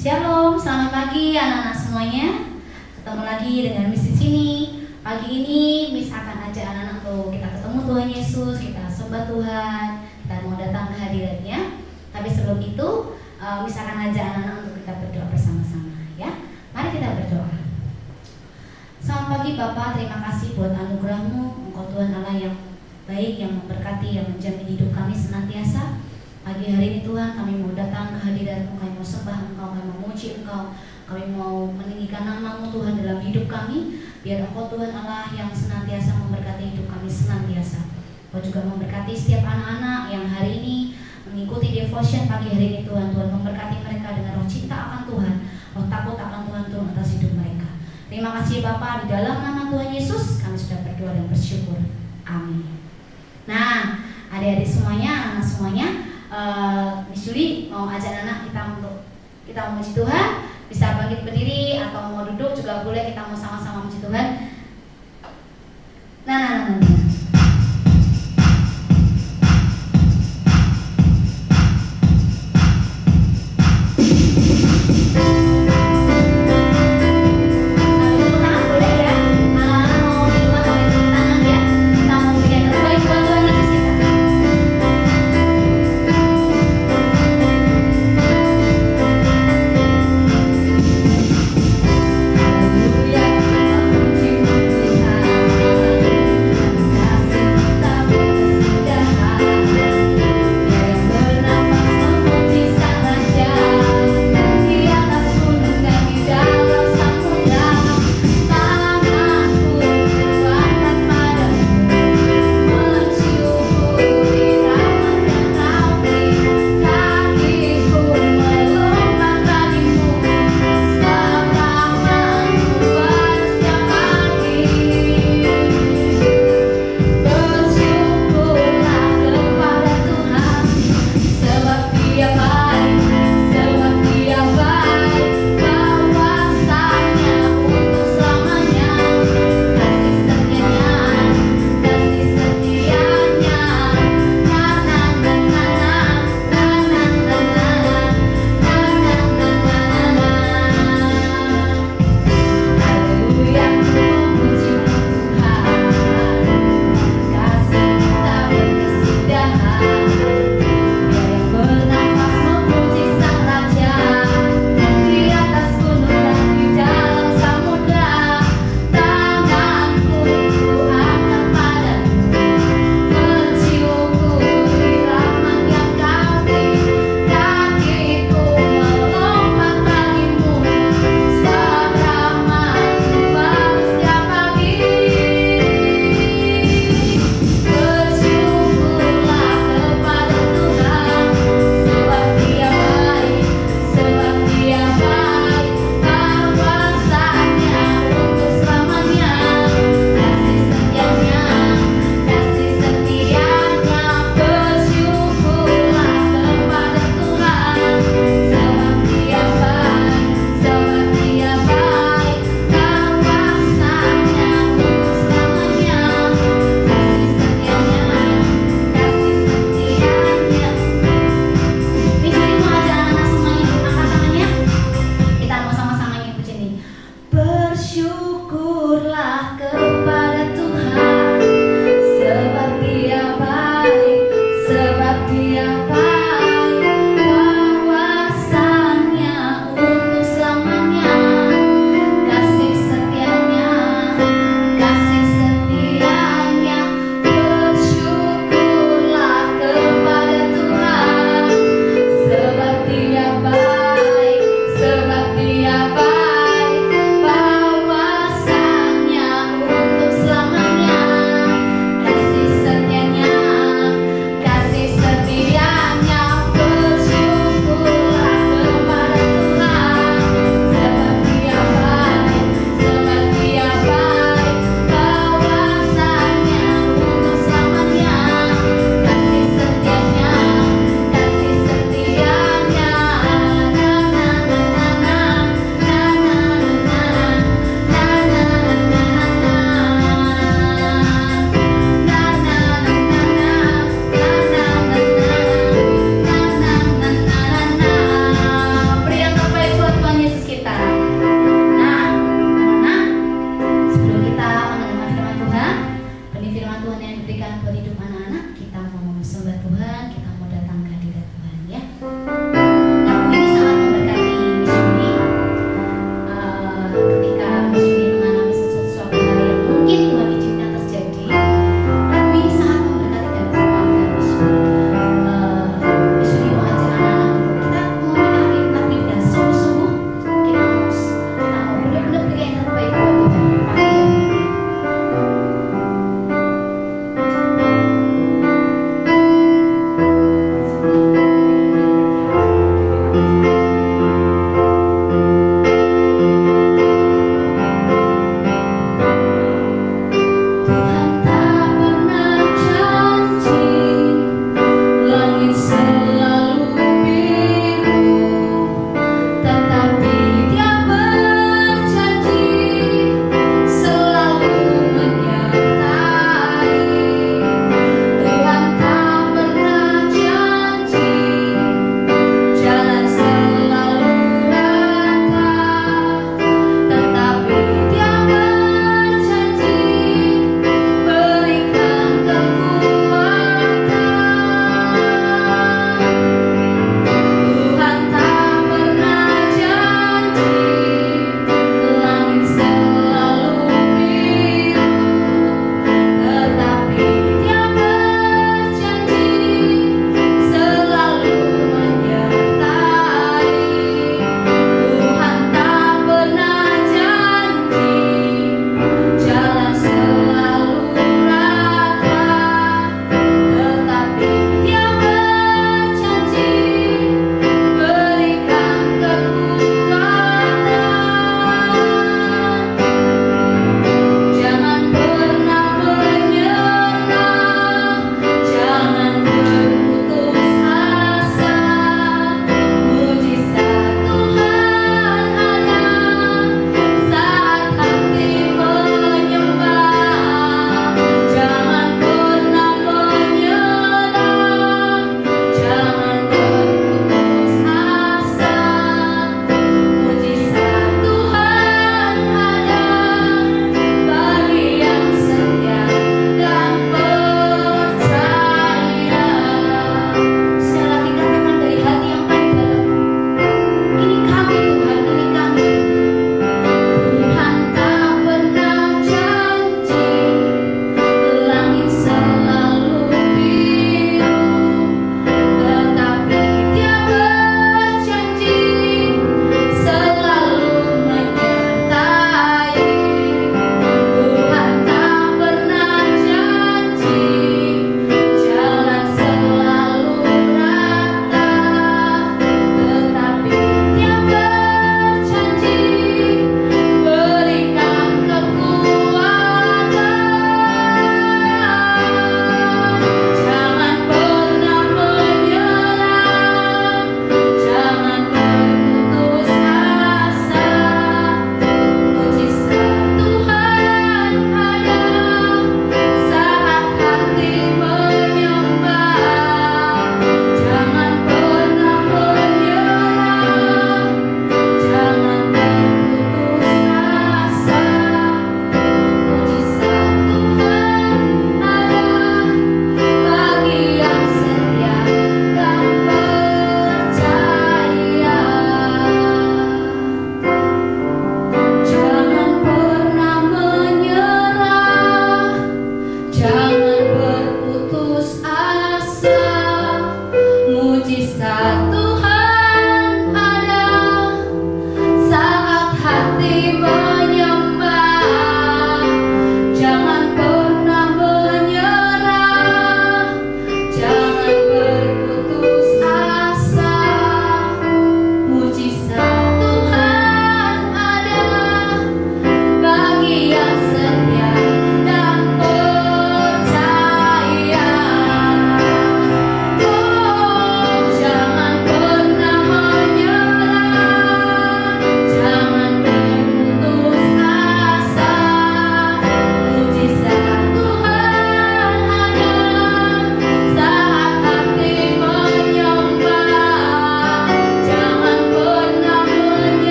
Shalom, selamat pagi anak-anak semuanya. Ketemu lagi dengan Miss di sini. Pagi ini Miss akan ajak anak-anak untuk kita ketemu Tuhan Yesus, kita sembah Tuhan, kita mau datang ke hadiratnya. Tapi sebelum itu, Miss akan ajak anak-anak untuk kita berdoa bersama-sama, ya. Mari kita berdoa. Selamat pagi Bapak, terima kasih buat anugerah-Mu. Engkau Tuhan Allah yang baik, yang memberkati, yang menjamin hidup kami senantiasa. Pagi hari ini Tuhan, kami mau datang ke hadirat-Mu, kami mau sembah Engkau, kami mau memuji Engkau, kami mau meninggikan nama-Mu Tuhan dalam hidup kami. Biar Engkau Tuhan Allah yang senantiasa memberkati hidup kami senantiasa. Engkau juga memberkati setiap anak-anak yang hari ini mengikuti devotion pagi hari ini Tuhan. Tuhan memberkati mereka dengan roh cinta akan Tuhan, roh takut akan Tuhan turun atas hidup mereka. Terima kasih Bapa, di dalam nama Tuhan Yesus kami sudah berdoa dan bersyukur. Amin. Nah, adik-adik semuanya, anak semuanya, Miss Juli mau ajak anak kita untuk kita memuji Tuhan. Bisa bangkit berdiri atau mau duduk juga boleh, kita mau sama-sama memuji Tuhan. Nah. Haleluya, kita memuji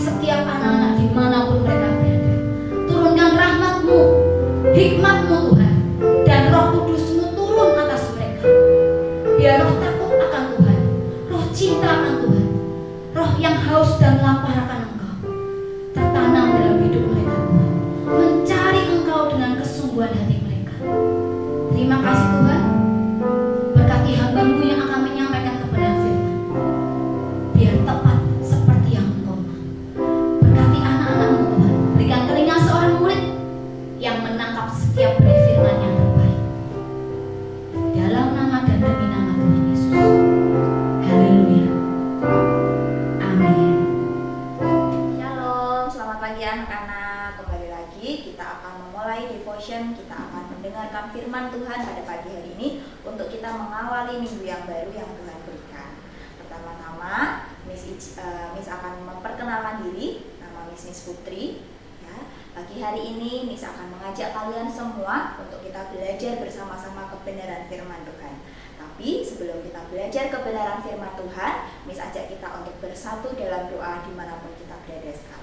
setiap anak-anak dimanapun mereka berada. Turunkan rahmat-Mu, hikmat-Mu Tuhan, dan Roh Kudus-Mu turun atas mereka. Biar roh takut akan Tuhan, roh cinta akan Tuhan, roh yang haus dan lapar akan Engkau tertanam dalam hidup mereka Tuhan, mencari Engkau dengan kesungguhan hati mereka. Terima kasih Tuhan, berkati hamba-Mu yang akan menyampaikan kebenaran firman, biar tepat seperti yang Engkau mau. Berkati anak-anak-Mu Tuhan, berikan telinga seorang murid yang menangkap setiap benih firman yang terbaik. Dalam nama dan demi nama Tuhan Yesus. Haleluya. Amin. Shalom, selamat pagi anak-anak. Kembali lagi kita akan memulai devotion. Kita akan mendengarkan firman Tuhan pada pagi hari ini untuk kita mengawali minggu yang baru yang Tuhan berikan. Pertama-tama Miss akan memperkenalkan diri. Nama Miss Putri. Ya, pagi hari ini Miss akan mengajak kalian semua untuk kita belajar bersama-sama kebenaran firman Tuhan. Tapi sebelum kita belajar kebenaran firman Tuhan, Miss ajak kita untuk bersatu dalam doa dimanapun kita berada sekarang.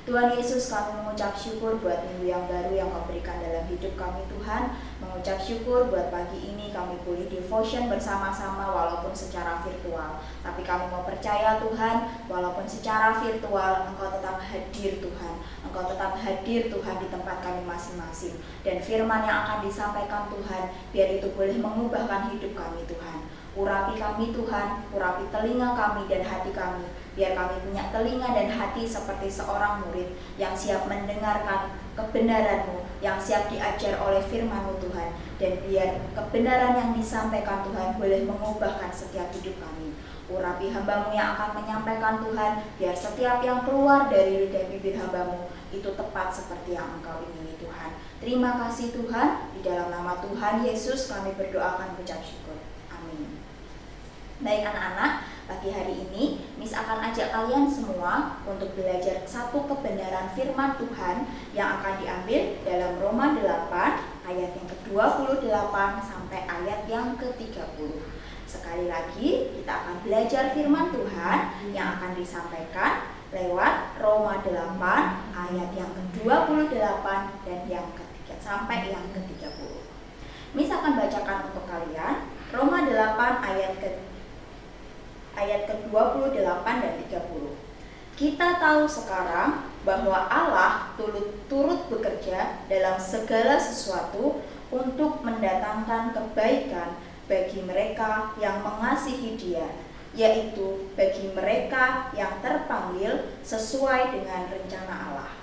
Tuhan Yesus, kami mengucap syukur buat minggu yang baru yang Kau berikan dalam hidup kami Tuhan. Mengucap syukur buat pagi ini kami boleh devotion bersama-sama walaupun secara virtual. Tapi kami mau percaya Tuhan, walaupun secara virtual Engkau tetap hadir Tuhan. Engkau tetap hadir Tuhan di tempat kami masing-masing. Dan firman yang akan disampaikan Tuhan, biar itu boleh mengubahkan hidup kami Tuhan. Urapi kami Tuhan, urapi telinga kami dan hati kami. Biar kami punya telinga dan hati seperti seorang murid yang siap mendengarkan kebenaran-Mu, yang siap diajar oleh firman-Mu Tuhan. Dan biar kebenaran yang disampaikan Tuhan boleh mengubahkan setiap hidup kami. Urapi hamba-Mu yang akan menyampaikan Tuhan, biar setiap yang keluar dari lidah bibir hamba-Mu itu tepat seperti yang Engkau ingini Tuhan. Terima kasih Tuhan, di dalam nama Tuhan Yesus kami berdoakan mengucap syukur. Amin. Baik anak-anak, pagi hari ini Miss akan ajak kalian semua untuk belajar satu kebenaran firman Tuhan yang akan diambil dalam Roma 8 ayat yang ke-28 sampai ayat yang ke-30. Sekali lagi kita akan belajar firman Tuhan yang akan disampaikan lewat Roma 8 ayat yang ke-28 dan yang ketiga sampai yang ke-30. Miss akan bacakan untuk kalian Roma 8 ayat ke-28 dan 30. Kita tahu sekarang bahwa Allah turut bekerja dalam segala sesuatu untuk mendatangkan kebaikan bagi mereka yang mengasihi Dia, yaitu bagi mereka yang terpanggil sesuai dengan rencana Allah.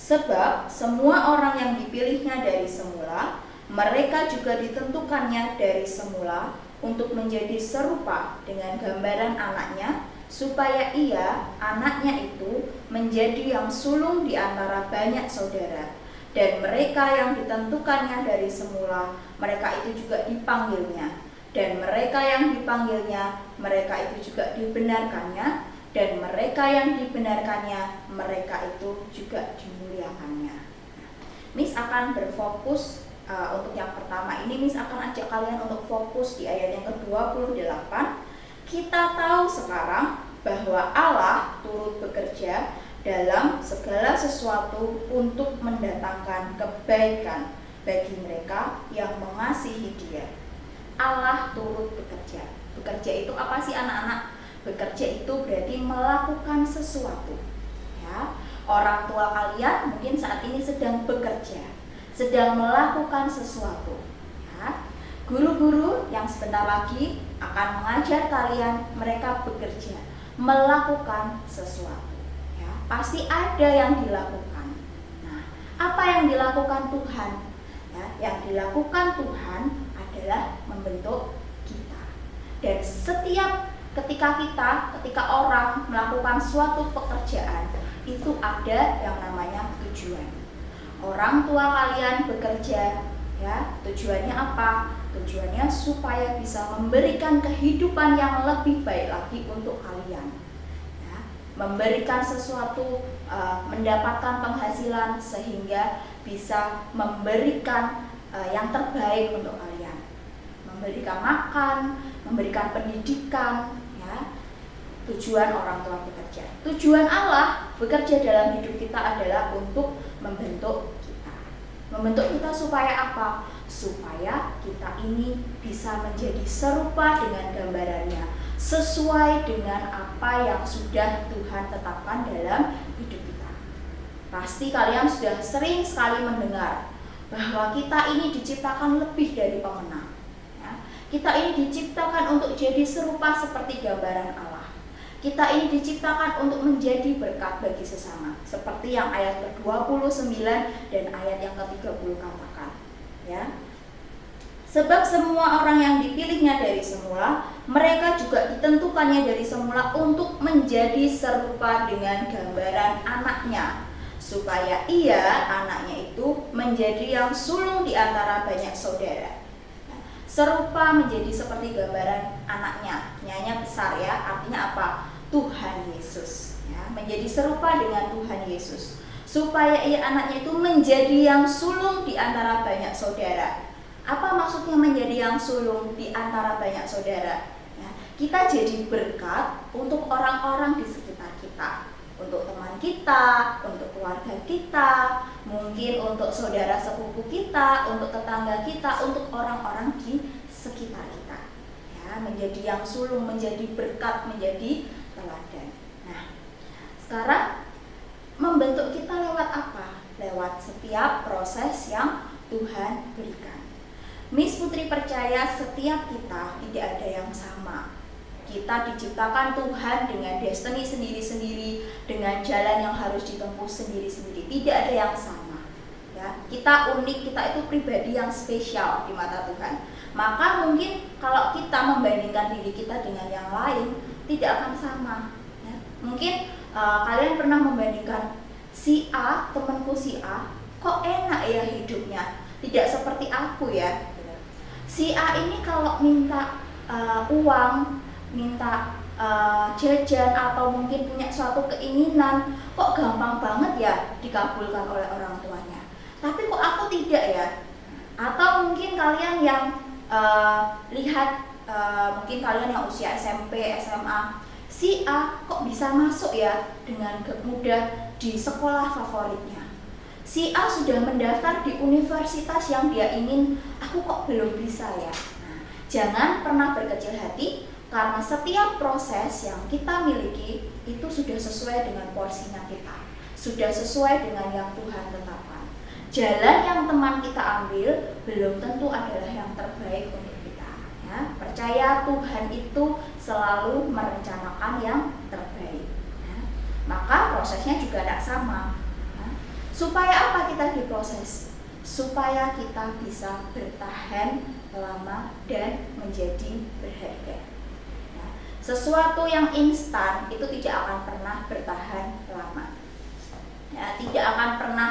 Sebab semua orang yang dipilihnya dari semula, mereka juga ditentukannya dari semula untuk menjadi serupa dengan gambaran anaknya, supaya ia, anaknya itu, menjadi yang sulung di antara banyak saudara. Dan mereka yang ditentukannya dari semula, mereka itu juga dipanggilnya. Dan mereka yang dipanggilnya, mereka itu juga dibenarkannya. Dan mereka yang dibenarkannya, mereka itu juga dimuliakannya. Miss akan berfokus untuk yang pertama ini. Miss akan ajak kalian untuk fokus di ayat yang ke-28. Kita tahu sekarang bahwa Allah turut bekerja dalam segala sesuatu untuk mendatangkan kebaikan bagi mereka yang mengasihi Dia. Allah turut bekerja. Bekerja itu apa sih anak-anak? Bekerja itu berarti melakukan sesuatu. Ya, orang tua kalian mungkin saat ini sedang bekerja, sedang melakukan sesuatu. Ya, guru-guru yang sebentar lagi akan mengajar kalian, mereka bekerja, melakukan sesuatu. Ya, pasti ada yang dilakukan. Nah, apa yang dilakukan Tuhan? Ya, yang dilakukan Tuhan adalah membentuk kita. Dan setiap ketika orang melakukan suatu pekerjaan, itu ada yang namanya tujuan. Orang tua kalian bekerja, ya, tujuannya apa? Tujuannya supaya bisa memberikan kehidupan yang lebih baik lagi untuk kalian. Ya, memberikan sesuatu, mendapatkan penghasilan sehingga bisa memberikan yang terbaik untuk kalian. Memberikan makan, memberikan pendidikan, ya. tujuan orang tua bekerja. Tujuan Allah bekerja dalam hidup kita adalah untuk membentuk kita. Membentuk kita supaya apa? Supaya kita ini bisa menjadi serupa dengan gambarannya, sesuai dengan apa yang sudah Tuhan tetapkan dalam hidup kita. Pasti kalian sudah sering sekali mendengar bahwa kita ini diciptakan lebih dari pemenang. Ya. Kita ini diciptakan untuk jadi serupa seperti gambaran Allah. Kita ini diciptakan untuk menjadi berkat bagi sesama, seperti yang ayat ke-29 dan ayat yang ke-30 katakan. Ya. Sebab semua orang yang dipilihnya dari semula, mereka juga ditentukannya dari semula untuk menjadi serupa dengan gambaran anaknya, supaya ia, anaknya itu, menjadi yang sulung di antara banyak saudara. Serupa menjadi seperti gambaran anaknya, nyanya besar ya, artinya apa? Tuhan Yesus ya, menjadi serupa dengan Tuhan Yesus, supaya ia, anaknya itu, menjadi yang sulung di antara banyak saudara. Apa maksudnya menjadi yang sulung di antara banyak saudara? Ya, kita jadi berkat untuk orang-orang di sekitar kita, untuk teman kita, untuk keluarga kita, mungkin untuk saudara sepupu kita, untuk tetangga kita, untuk orang-orang di sekitar kita. Ya, menjadi yang sulung, menjadi berkat, menjadi teladan. Nah, sekarang membentuk kita lewat apa? Lewat setiap proses yang Tuhan berikan. Miss Putri percaya setiap kita tidak ada yang sama. Kita diciptakan Tuhan dengan destiny sendiri-sendiri, dengan jalan yang harus ditempuh sendiri-sendiri. Tidak ada yang sama. Ya, kita unik, kita itu pribadi yang spesial di mata Tuhan. Maka mungkin kalau kita membandingkan diri kita dengan yang lain, tidak akan sama. Ya, mungkin kalian pernah membandingkan si A, temanku si A, kok enak ya hidupnya, tidak seperti aku ya. Si A ini kalau minta uang, minta jajan atau mungkin punya suatu keinginan, kok gampang banget ya dikabulkan oleh orang tuanya. Tapi kok aku tidak ya? Atau mungkin kalian yang lihat, mungkin kalian yang usia SMP, SMA, si A kok bisa masuk ya dengan mudah di sekolah favoritnya. Si A sudah mendaftar di universitas yang dia ingin, aku kok belum bisa ya. Nah, jangan pernah berkecil hati, karena setiap proses yang kita miliki itu sudah sesuai dengan porsinya kita, sudah sesuai dengan yang Tuhan tetapkan. Jalan yang teman kita ambil belum tentu adalah yang terbaik untuk kita. Ya, percaya Tuhan itu selalu merencanakan yang terbaik. Ya, maka prosesnya juga tidak sama. Supaya apa kita diproses? Supaya kita bisa bertahan lama dan menjadi berharga. Ya, sesuatu yang instan itu tidak akan pernah bertahan lama. Ya, tidak akan pernah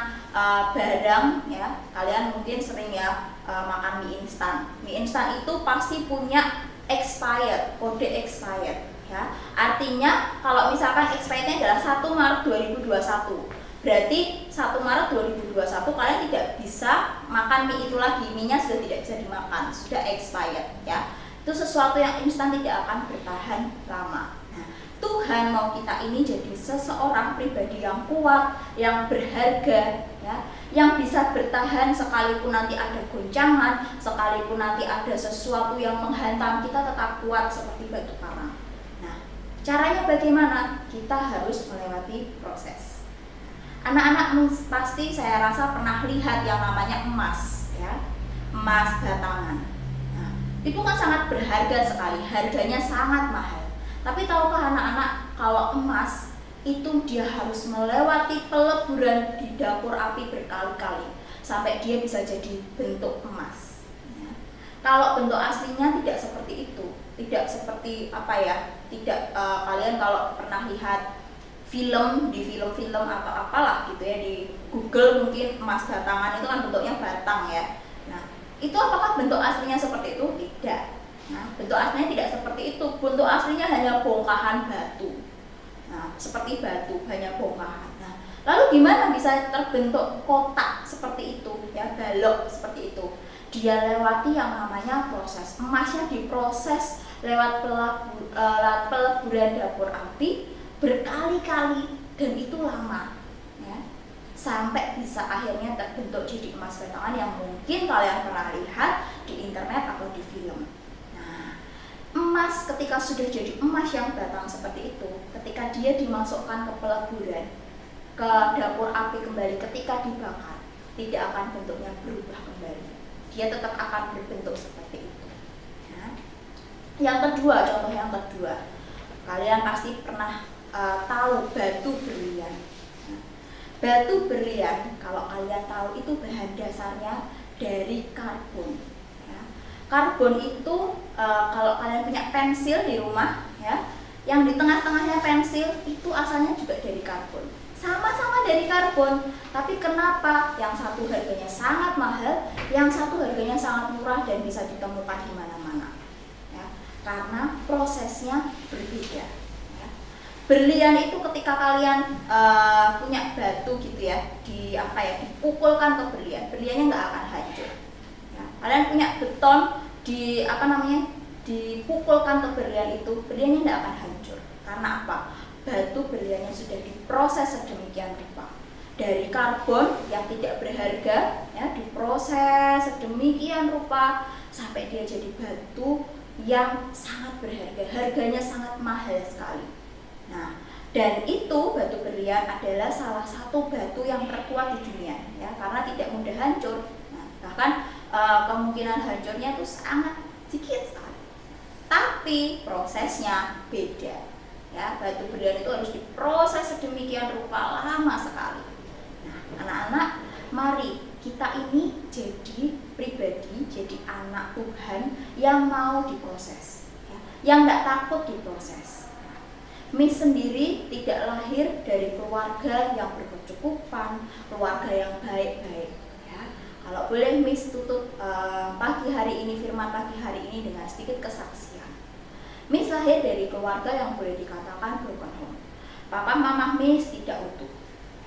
barang ya. Kalian mungkin sering ya makan mie instan. Mie instan itu pasti punya expired, kode expired. Ya, artinya kalau misalkan expirednya adalah 1 Maret 2021. Berarti 1 Maret 2021 kalian tidak bisa makan mie itu lagi, mie-nya sudah tidak bisa dimakan, sudah expired ya. Itu sesuatu yang instan tidak akan bertahan lama. Nah, Tuhan mau kita ini jadi seseorang pribadi yang kuat, yang berharga ya, yang bisa bertahan sekalipun nanti ada goncangan, sekalipun nanti ada sesuatu yang menghantam, kita tetap kuat seperti batu karang. Nah, caranya bagaimana? Kita harus melewati proses. Anak-anak pasti saya rasa pernah lihat yang namanya emas ya, emas batangan. Nah, itu kan sangat berharga sekali, harganya sangat mahal. Tapi tahukah anak-anak kalau emas itu dia harus melewati peleburan di dapur api berkali-kali sampai dia bisa jadi bentuk emas ya. Kalau bentuk aslinya tidak seperti itu, tidak seperti apa ya, tidak kalian kalau pernah lihat film, di film-film atau apalah gitu ya, di Google mungkin emas batangan itu kan bentuknya batang ya. Nah, itu apakah bentuk aslinya seperti itu? Tidak. Nah, bentuk aslinya tidak seperti itu. Bentuk aslinya hanya bongkahan batu. Nah, seperti batu, hanya bongkahan. Nah, lalu gimana bisa terbentuk kotak seperti itu ya, balok seperti itu? Dia lewati yang namanya proses. Emasnya diproses lewat peleburan dapur api berkali-kali dan itu lama, ya, sampai bisa akhirnya terbentuk jadi emas batangan yang mungkin kalian pernah lihat di internet atau di film. Nah, emas ketika sudah jadi emas yang batang seperti itu, ketika dia dimasukkan ke peleburan, ke dapur api kembali, ketika dibakar, tidak akan bentuknya berubah kembali. Dia tetap akan berbentuk seperti itu. Ya. Yang kedua, contoh yang kedua, kalian pasti pernah tahu batu berlian. Nah, batu berlian, kalau kalian tahu itu bahan dasarnya dari karbon. Ya. Karbon itu kalau kalian punya pensil di rumah, ya, yang di tengah-tengahnya pensil itu asalnya juga dari karbon. Sama-sama dari karbon, tapi kenapa yang satu harganya sangat mahal, yang satu harganya sangat murah dan bisa ditemukan di mana-mana? Ya, karena prosesnya berbeda. Ya. Berlian itu ketika kalian punya batu gitu ya, dipukulkan ke berlian, berliannya nggak akan hancur. Ya. Kalian punya beton dipukulkan ke berlian itu, berliannya nggak akan hancur. Karena apa? Batu berliannya sudah diproses sedemikian rupa, dari karbon yang tidak berharga, ya, diproses sedemikian rupa sampai dia jadi batu yang sangat berharga, harganya sangat mahal sekali. Nah, dan itu batu berlian adalah salah satu batu yang terkuat di dunia, ya, karena tidak mudah hancur. Nah, bahkan kemungkinan hancurnya itu sangat sedikit sekali, tapi prosesnya beda. Ya, batu berlian itu harus diproses sedemikian rupa lama sekali. Nah, anak-anak, mari kita ini jadi pribadi, jadi anak Tuhan yang mau diproses, ya, yang tidak takut diproses. Miss sendiri tidak lahir dari keluarga yang berkecukupan, keluarga yang baik-baik. Ya. Kalau boleh Miss tutup pagi hari ini, firman pagi hari ini dengan sedikit kesaksian. Miss lahir dari keluarga yang boleh dikatakan broken home. Papa mama Miss tidak utuh.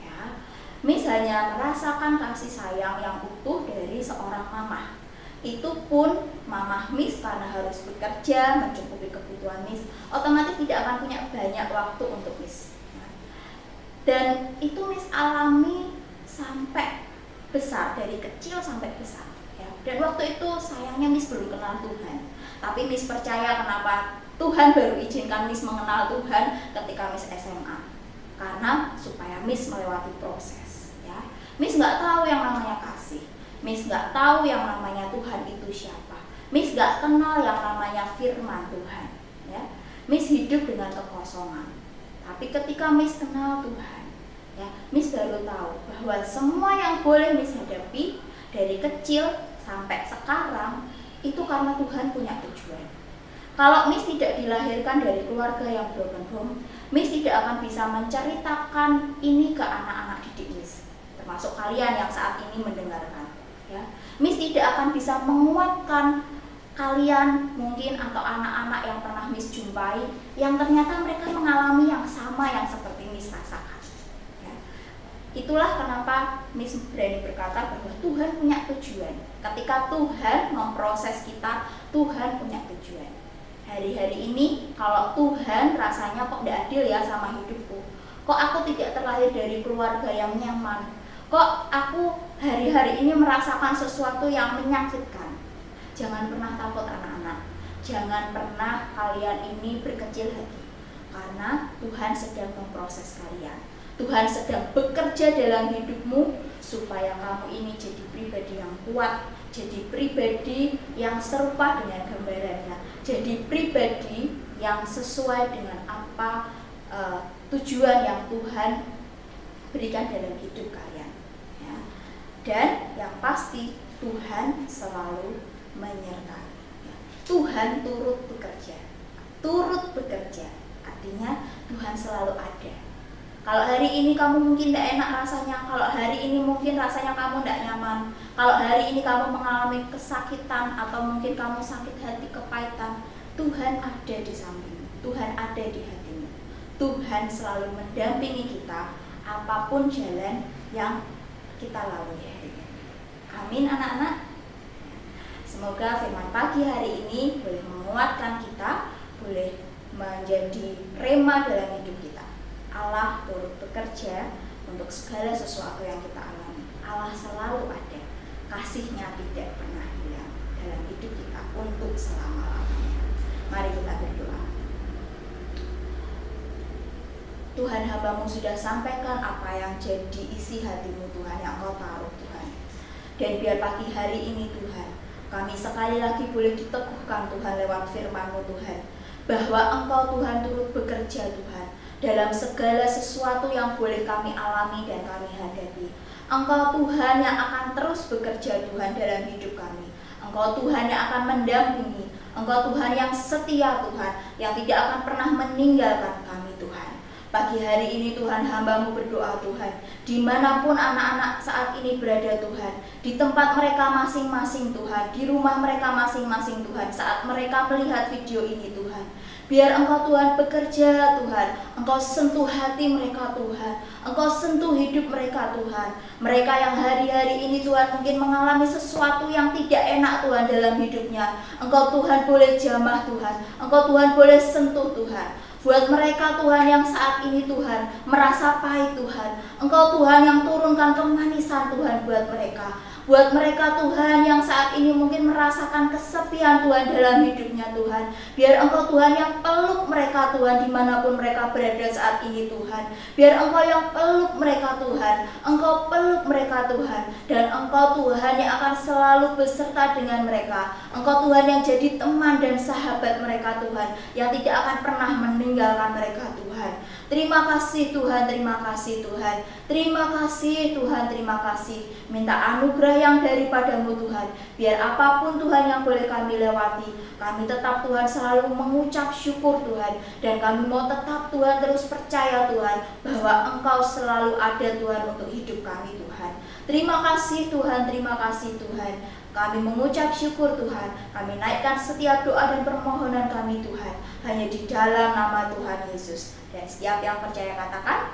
Ya. Miss hanya merasakan kasih sayang yang utuh dari seorang mama. Itu pun mama Miss karena harus bekerja mencukupi kebutuhan Miss, otomatis tidak akan punya banyak waktu untuk Miss. Ya. Dan itu Miss alami sampai besar, dari kecil sampai besar. Ya. Dan waktu itu sayangnya Miss belum kenal Tuhan. Tapi Miss percaya kenapa Tuhan baru izinkan Miss mengenal Tuhan ketika Miss SMA, karena supaya Miss melewati proses. Ya. Miss nggak tahu yang namanya kasih, Miss nggak tahu yang namanya Tuhan itu siapa, Miss nggak kenal yang namanya firman Tuhan. Ya. Miss hidup dengan kekosongan. Tapi ketika Miss kenal Tuhan, ya, Miss baru tahu bahwa semua yang boleh Miss hadapi dari kecil sampai sekarang itu karena Tuhan punya tujuan. Kalau Miss tidak dilahirkan dari keluarga yang broken home, Miss tidak akan bisa menceritakan ini ke anak-anak didik Miss, termasuk kalian yang saat ini mendengarkan. Ya. Miss tidak akan bisa menguatkan kalian mungkin atau anak-anak yang pernah Miss jumpai, yang ternyata mereka mengalami yang sama yang seperti Miss rasakan. Ya. Itulah kenapa Miss berani berkata bahwa Tuhan punya tujuan. Ketika Tuhan memproses kita, Tuhan punya tujuan. Hari-hari ini kalau Tuhan rasanya kok tidak adil ya sama hidupku, kok aku tidak terlahir dari keluarga yang nyaman, kok aku hari-hari ini merasakan sesuatu yang menyakitkan. Jangan pernah takut anak-anak, jangan pernah kalian ini berkecil hati, karena Tuhan sedang memproses kalian. Tuhan sedang bekerja dalam hidupmu supaya kamu ini jadi pribadi yang kuat, jadi pribadi yang serupa dengan gambarannya, jadi pribadi yang sesuai dengan apa tujuan yang Tuhan berikan dalam hidup kalian. Ya. Dan yang pasti Tuhan selalu menyertai. Ya. Tuhan turut bekerja, artinya Tuhan selalu ada. Kalau hari ini kamu mungkin tidak enak rasanya, kalau hari ini mungkin rasanya kamu tidak nyaman, kalau hari ini kamu mengalami kesakitan atau mungkin kamu sakit hati, kepahitan, Tuhan ada di sampingmu, Tuhan ada di hatimu. Tuhan selalu mendampingi kita apapun jalan yang kita lalui hari ini. Amin anak-anak. Semoga firman pagi hari ini boleh menguatkan kita, boleh menjadi rema dalam hidup kita. Allah turut bekerja untuk segala sesuatu yang kita alami. Allah selalu ada. Kasih-Nya tidak pernah hilang dalam hidup kita untuk selama-lamanya. Mari kita berdoa. Tuhan, hamba-Mu sudah sampaikan apa yang jadi isi hati-Mu Tuhan, yang Engkau taruh Tuhan. Dan biar pagi hari ini Tuhan, kami sekali lagi boleh diteguhkan Tuhan lewat firman-Mu Tuhan, bahwa Engkau Tuhan turut bekerja Tuhan dalam segala sesuatu yang boleh kami alami dan kami hadapi. Engkau Tuhan yang akan terus bekerja Tuhan dalam hidup kami. Engkau Tuhan yang akan mendampingi. Engkau Tuhan yang setia Tuhan, yang tidak akan pernah meninggalkan kami Tuhan. Pagi hari ini Tuhan, hamba-Mu berdoa Tuhan, dimanapun anak-anak saat ini berada Tuhan, di tempat mereka masing-masing Tuhan, di rumah mereka masing-masing Tuhan, saat mereka melihat video ini Tuhan, biar Engkau Tuhan bekerja Tuhan, Engkau sentuh hati mereka Tuhan, Engkau sentuh hidup mereka Tuhan. Mereka yang hari-hari ini Tuhan mungkin mengalami sesuatu yang tidak enak Tuhan dalam hidupnya, Engkau Tuhan boleh jamah Tuhan, Engkau Tuhan boleh sentuh Tuhan. Buat mereka Tuhan yang saat ini Tuhan merasa pahit Tuhan, Engkau Tuhan yang turunkan kemanisan Tuhan buat mereka. Buat mereka Tuhan yang saat ini mungkin merasakan kesepian Tuhan dalam hidupnya Tuhan, biar Engkau Tuhan yang peluk mereka Tuhan dimanapun mereka berada saat ini Tuhan. Biar Engkau yang peluk mereka Tuhan, Engkau peluk mereka Tuhan, dan Engkau Tuhan yang akan selalu beserta dengan mereka. Engkau Tuhan yang jadi teman dan sahabat mereka Tuhan, yang tidak akan pernah meninggalkan mereka Tuhan. Terima kasih Tuhan, terima kasih Tuhan, terima kasih Tuhan, terima kasih. Minta anugerah yang daripada-Mu Tuhan, biar apapun Tuhan yang boleh kami lewati, kami tetap Tuhan selalu mengucap syukur Tuhan, dan kami mau tetap Tuhan terus percaya Tuhan, bahwa Engkau selalu ada Tuhan untuk hidup kami Tuhan. Terima kasih Tuhan, terima kasih Tuhan. Kami mengucap syukur Tuhan, kami naikkan setiap doa dan permohonan kami Tuhan, hanya di dalam nama Tuhan Yesus. Dan setiap yang percaya katakan,